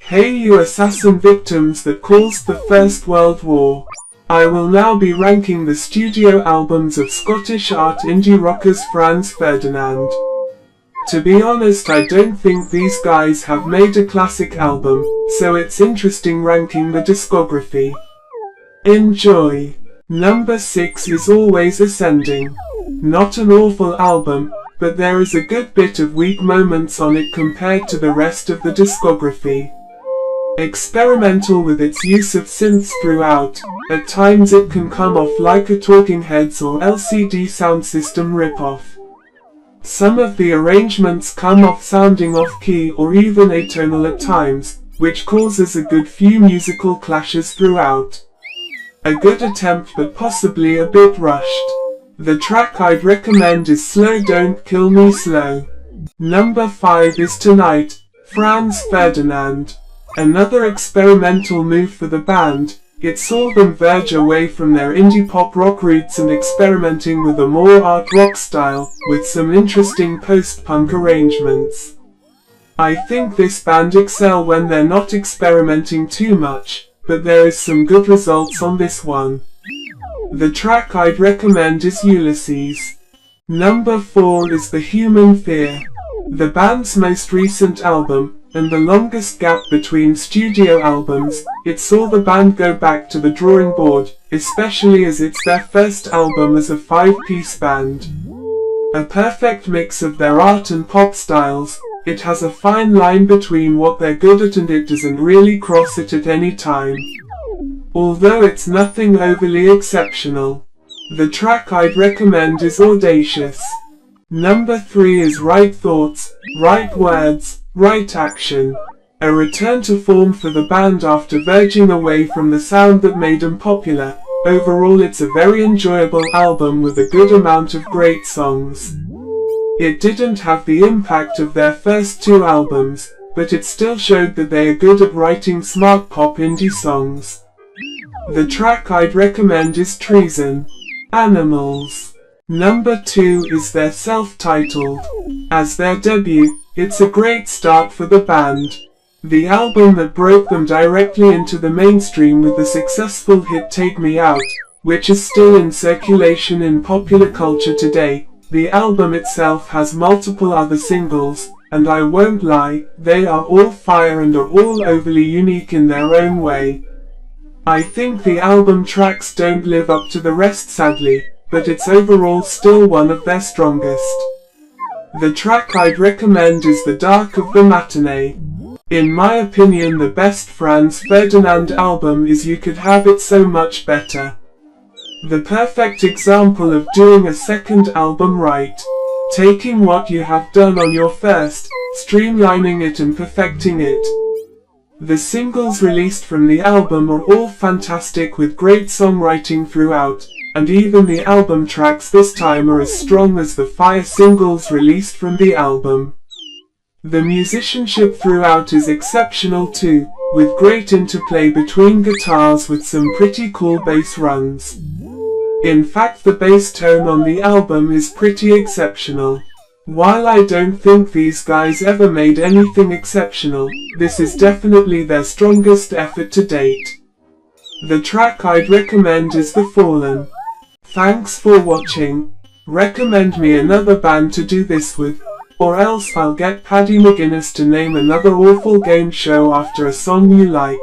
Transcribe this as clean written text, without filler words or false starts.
Hey you assassin victims that caused the First World War. I will now be ranking the studio albums of Scottish art indie rockers Franz Ferdinand. To be honest, I don't think these guys have made a classic album, so it's interesting ranking the discography. Enjoy! Number 6 is Always Ascending. Not an awful album, but there is a good bit of weak moments on it compared to the rest of the discography. Experimental with its use of synths throughout, at times it can come off like a Talking Heads or LCD Sound System ripoff. Some of the arrangements come off sounding off-key or even atonal at times, which causes a good few musical clashes throughout. A good attempt but possibly a bit rushed. The track I'd recommend is Slow Don't Kill Me Slow. Number 5 is Tonight, Franz Ferdinand. Another experimental move for the band. It saw them verge away from their indie pop rock roots and experimenting with a more art rock style, with some interesting post-punk arrangements. I think this band excel when they're not experimenting too much, but there is some good results on this one. The track I'd recommend is Ulysses. Number 4 is The Human Fear. The band's most recent album, and the longest gap between studio albums, it saw the band go back to the drawing board, especially as it's their first album as a 5-piece band. A perfect mix of their art and pop styles, it has a fine line between what they're good at and it doesn't really cross it at any time. Although it's nothing overly exceptional. The track I'd recommend is Audacious. Number 3 is Right Thoughts, Right Words, Right Action. A return to form for the band after verging away from the sound that made them popular. Overall it's a very enjoyable album with a good amount of great songs. It didn't have the impact of their first 2 albums, but it still showed that they are good at writing smart pop indie songs. The track I'd recommend is Treason. Animals. Number 2 is their self-titled. As their debut, it's a great start for the band. The album that broke them directly into the mainstream with the successful hit Take Me Out, which is still in circulation in popular culture today. The album itself has multiple other singles, and I won't lie, they are all fire and are all overly unique in their own way. I think the album tracks don't live up to the rest sadly, but it's overall still one of their strongest. The track I'd recommend is The Dark of the Matinee. In my opinion, the best Franz Ferdinand album is You Could Have It So Much Better. The perfect example of doing a second album right. Taking what you have done on your first, streamlining it and perfecting it. The singles released from the album are all fantastic with great songwriting throughout, and even the album tracks this time are as strong as the fire singles released from the album. The musicianship throughout is exceptional too, with great interplay between guitars with some pretty cool bass runs. In fact, the bass tone on the album is pretty exceptional. While I don't think these guys ever made anything exceptional, this is definitely their strongest effort to date. The track I'd recommend is The Fallen. Thanks for watching. Recommend me another band to do this with, or else I'll get Paddy McGuinness to name another awful game show after a song you like.